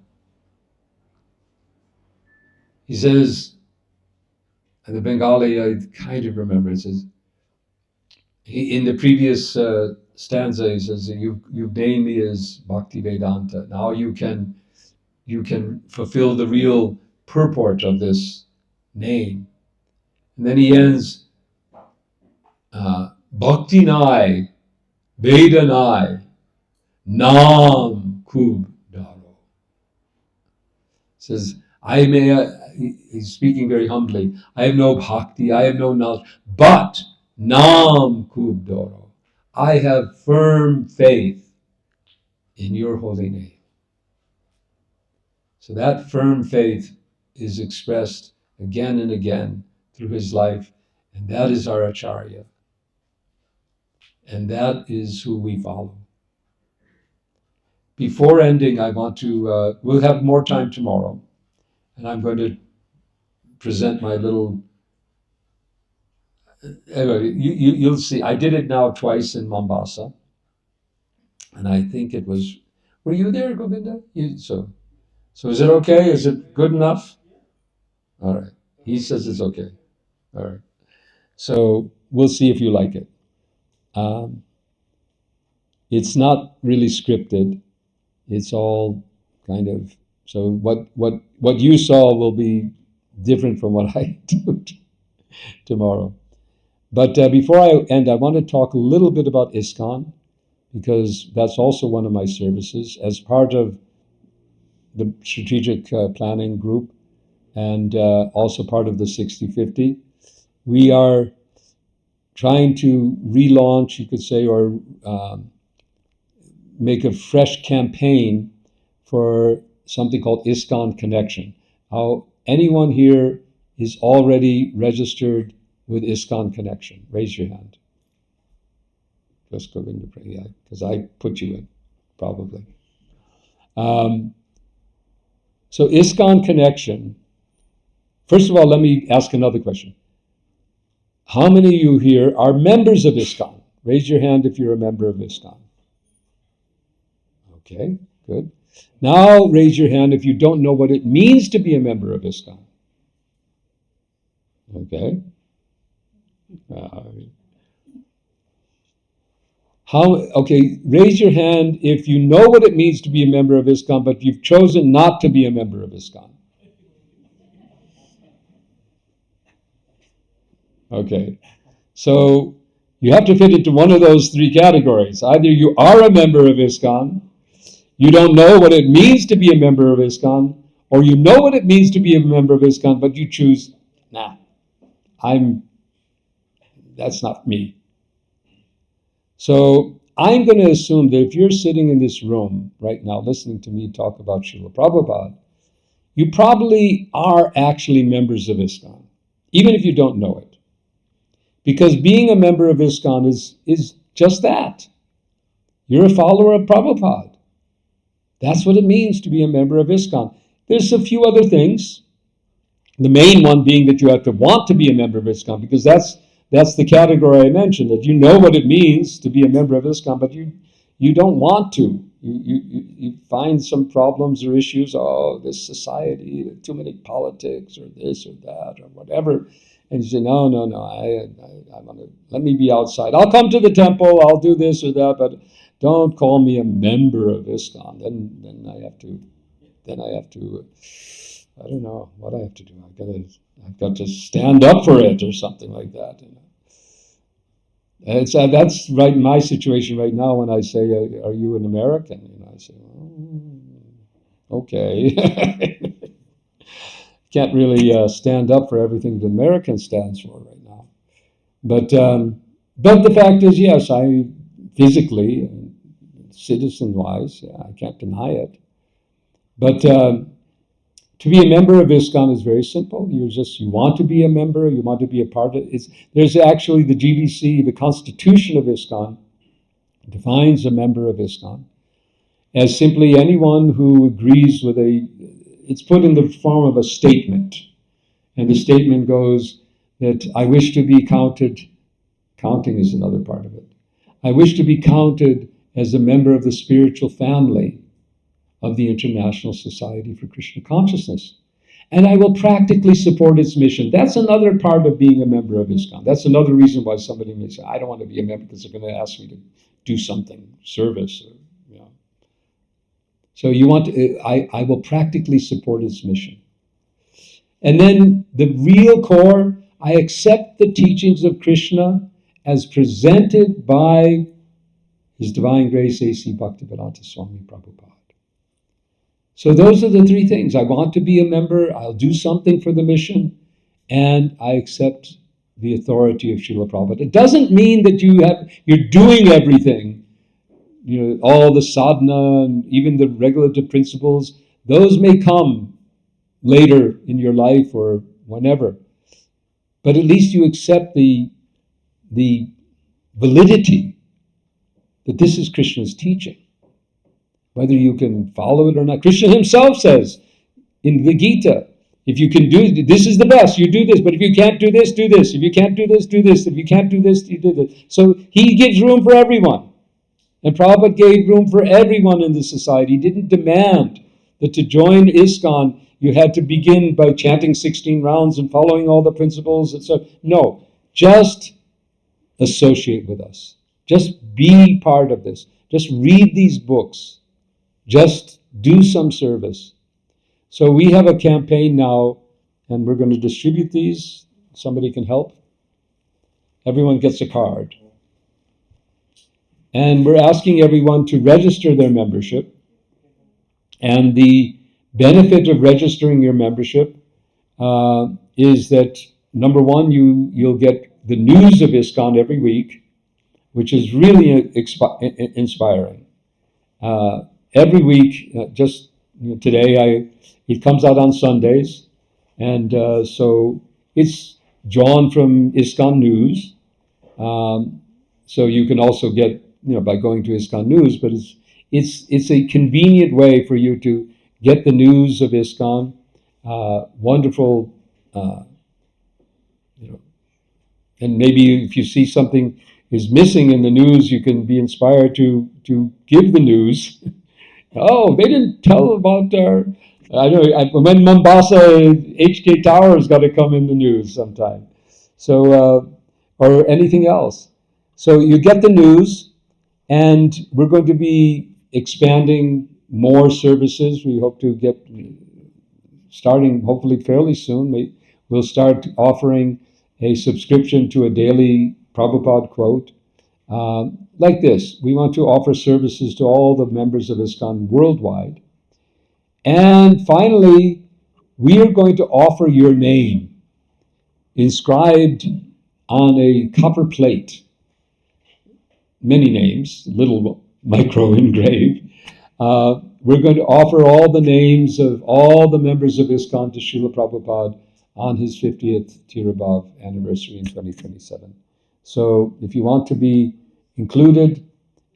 He says, and the Bengali I kind of remember, it says, in the previous stanza, he says, you've named me as Bhakti Vedanta. Now you can fulfill the real purport of this name. And then he ends, Bhakti Nai, Veda Nai, Nam Kub Daro. Says, he's speaking very humbly, I have no bhakti, I have no knowledge, but Nam Kub Doro, I have firm faith in your holy name. So that firm faith is expressed again and again through his life, and that is our Acharya. And that is who we follow. Before ending, I want to, we'll have more time tomorrow, and I'm going to present my little, anyway, you'll see. I did it now twice in Mombasa, and I think it was, were you there, Govinda? So is it okay? Is it good enough? All right. He says it's okay. All right. So we'll see if you like it. It's not really scripted. It's all kind of, so what you saw will be different from what I do tomorrow. But before I end, I want to talk a little bit about ISKCON, because that's also one of my services as part of the strategic planning group, and also part of the 6050. We are trying to relaunch, you could say, or make a fresh campaign for something called ISKCON Connection. How anyone here is already registered with ISKCON Connection? Raise your hand. Just go into prayer, because I put you in, probably. So ISKCON Connection, first of all, let me ask another question. How many of you here are members of ISKCON? Raise your hand if you're a member of ISKCON. Okay, good. Now raise your hand if you don't know what it means to be a member of ISKCON. Okay. Raise your hand if you know what it means to be a member of ISKCON, but you've chosen not to be a member of ISKCON. Okay. So you have to fit into one of those three categories. Either you are a member of ISKCON, you don't know what it means to be a member of ISKCON, or you know what it means to be a member of ISKCON, but you choose, nah, that's not me. So I'm going to assume that if you're sitting in this room right now listening to me talk about Srila Prabhupada, you probably are actually members of ISKCON, even if you don't know it. Because being a member of ISKCON is just that. You're a follower of Prabhupada. That's what it means to be a member of ISKCON. There's a few other things. The main one being that you have to want to be a member of ISKCON, because that's the category I mentioned, that you know what it means to be a member of ISKCON, but you don't want to. You find some problems or issues, this society, too many politics, or this or that, or whatever. And you say, no, I want to, let me be outside. I'll come to the temple, I'll do this or that, but don't call me a member of ISKCON. Then I have to, I don't know what I have to do. I've got to stand up for it or something like that. It's that's right in my situation right now. When I say, "Are you an American?" I say, "Okay." Can't really stand up for everything the American stands for right now. But the fact is, yes, I physically, citizen-wise, I can't deny it. But to be a member of ISKCON is very simple. You want to be a member, you want to be a part of it. There's actually the GBC, the Constitution of ISKCON, defines a member of ISKCON as simply anyone who agrees with it's put in the form of a statement. And the statement goes that I wish to be counted, counting is another part of it. I wish to be counted as a member of the spiritual family of the International Society for Krishna Consciousness. And I will practically support its mission. That's another part of being a member of ISKCON. That's another reason why somebody may say, I don't want to be a member because they're going to ask me to do something, service, or, So you want to, I will practically support its mission. And then the real core, I accept the teachings of Krishna as presented by His Divine Grace A.C. Bhaktivedanta Swami Prabhupada. So those are the three things. I want to be a member, I'll do something for the mission, and I accept the authority of Srila Prabhupada. It doesn't mean that you're doing everything. All the sadhana and even the regulative principles, those may come later in your life or whenever. But at least you accept the validity that this is Krishna's teaching. Whether you can follow it or not. Krishna himself says in the Gita, if you can do this is the best, you do this. But if you can't do this, do this. If you can't do this, do this. If you can't do this, you do this. So he gives room for everyone. And Prabhupada gave room for everyone in the society. He didn't demand that to join ISKCON, you had to begin by chanting 16 rounds and following all the principles. And so, no, just associate with us. Just be part of this. Just read these books. Just do some service. So we have a campaign now, and we're going to distribute these. Somebody can help. Everyone gets a card. And we're asking everyone to register their membership. And the benefit of registering your membership is that, number one, you'll get the news of ISKCON every week, which is really inspiring. Every week, today, it comes out on Sundays. And so It's drawn from ISKCON News. So you can also get, by going to ISKCON News, but it's a convenient way for you to get the news of ISKCON. Wonderful, and maybe if you see something is missing in the news, you can be inspired to give the news. Oh, they didn't tell about our. I know when Mombasa HK Tower has got to come in the news sometime. So or anything else. So you get the news, and we're going to be expanding more services. We hope to get starting hopefully fairly soon. We'll start offering a subscription to a daily Prabhupada quote. Like this, we want to offer services to all the members of ISKCON worldwide. And finally, we are going to offer your name inscribed on a copper plate. Many names, little micro engraved. We're going to offer all the names of all the members of ISKCON to Srila Prabhupada on his 50th Tirabhav anniversary in 2027. So if you want to be included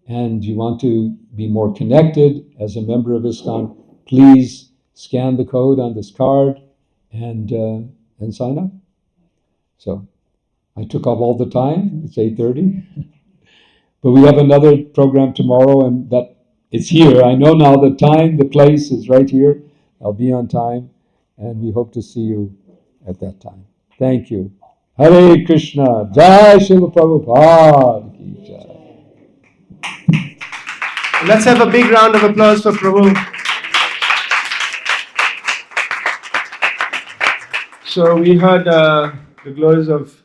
and you want to be more connected as a member of ISKCON, please scan the code on this card and sign up. So I took up all the time. It's 8:30. But we have another program tomorrow, and that it's here. I know now the time, the place is right here. I'll be on time, and we hope to see you at that time. Thank you. Hare Krishna. Jai Srila Prabhupada ki jai. Let's have a big round of applause for Prabhu. So we heard the glories of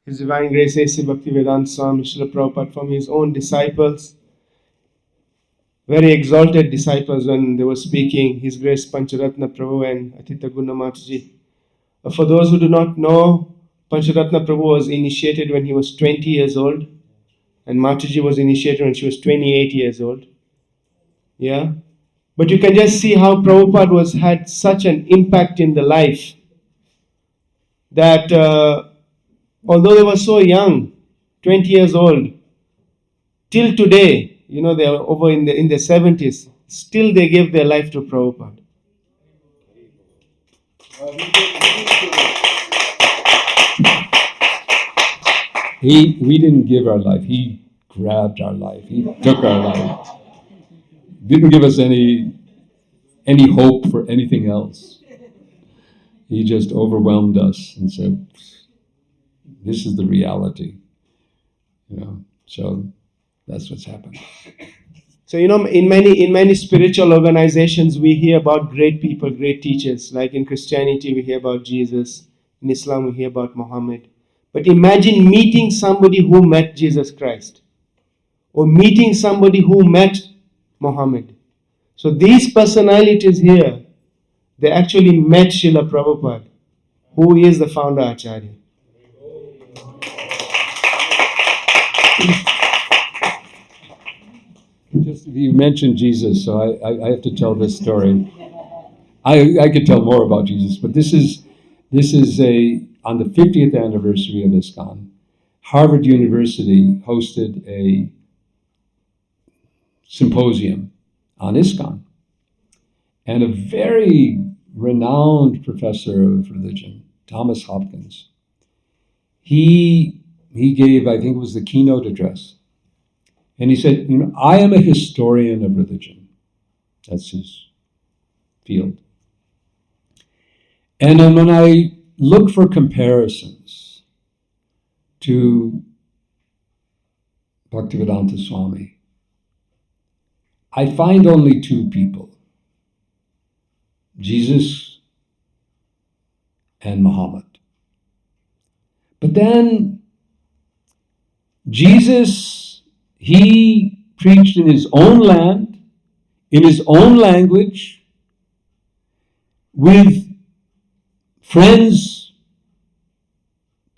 His Divine Grace A.C. Bhaktivedanta Swami Srila Prabhupada from his own disciples, very exalted disciples when they were speaking, His Grace Pancaratna Prabhu and Atita Guna Mataji. For those who do not know, Pancaratna Prabhu was initiated when he was 20 years old, and Mataji was initiated when she was 28 years old. Yeah? But you can just see how Prabhupada had such an impact in the life that although they were so young, 20 years old, till today, they are over in their 70s, still they gave their life to Prabhupada. We didn't give our life. He grabbed our life. He took our life. Didn't give us any hope for anything else. He just overwhelmed us and said, this is the reality. So that's what's happened. So in many spiritual organizations we hear about great people, great teachers. Like in Christianity we hear about Jesus. In Islam we hear about Muhammad. But imagine meeting somebody who met Jesus Christ, or meeting somebody who met Muhammad. So these personalities here, they actually met Srila Prabhupada, who is the founder Acharya. Just you mentioned Jesus, so I have to tell this story. I could tell more about Jesus, but this is on the 50th anniversary of ISKCON. Harvard University hosted a symposium on ISKCON, and a very renowned professor of religion, Thomas Hopkins, he gave, I think it was the keynote address. And he said, I am a historian of religion. That's his field. And then when I look for comparisons to Bhaktivedanta Swami, I find only two people, Jesus and Muhammad. But then Jesus, he preached in his own land, in his own language, with friends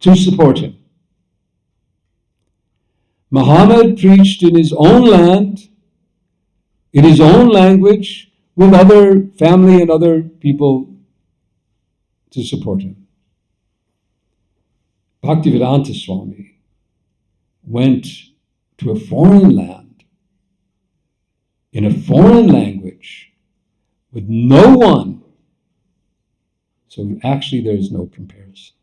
to support him. Muhammad preached in his own land, in his own language, with other family and other people to support him. Bhaktivedanta Swami went to a foreign land in a foreign language with no one. So actually there is no comparison.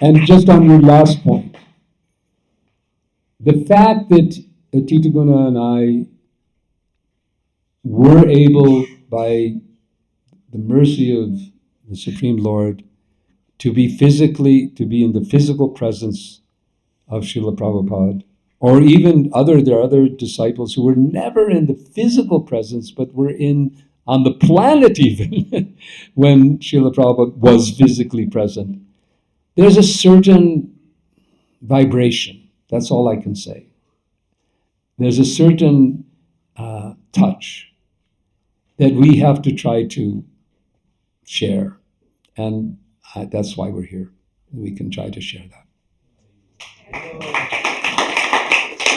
And just on your last point, the fact that Tita Guna and I were able, by the mercy of the Supreme Lord, to be in the physical presence of Srila Prabhupada, or even there are other disciples who were never in the physical presence, but were on the planet even, when Srila Prabhupada was physically present. There's a certain vibration, that's all I can say. There's a certain touch that we have to try to share. And that's why we're here. We can try to share that.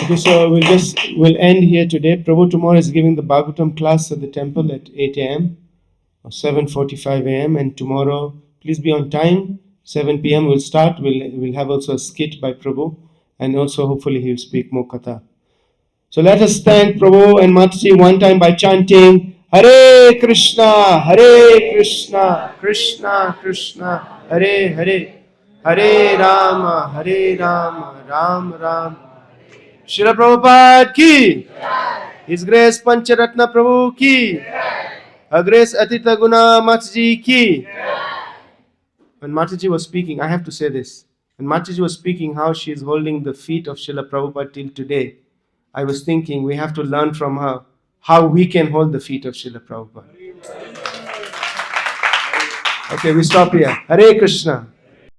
Okay, so we'll end here today. Prabhu tomorrow is giving the Bhagavatam class at the temple at 8 a.m. or 7:45 a.m. And tomorrow, please be on time. 7 p.m. we'll start. We'll have also a skit by Prabhu, and also hopefully he'll speak more Katha. So let us thank Prabhu and Mataji one time by chanting Hare Krishna, Krishna Krishna, Hare Hare, Hare Rama, Rama Rama. Srila Prabhupada ki, His Grace Pancaratna Prabhu ki, Her Grace Atita Guna Mataji ki. When Mataji was speaking, I have to say this. When Mataji was speaking how she is holding the feet of Srila Prabhupada till today, I was thinking we have to learn from her how we can hold the feet of Srila Prabhupada. Okay, we stop here. Hare Krishna.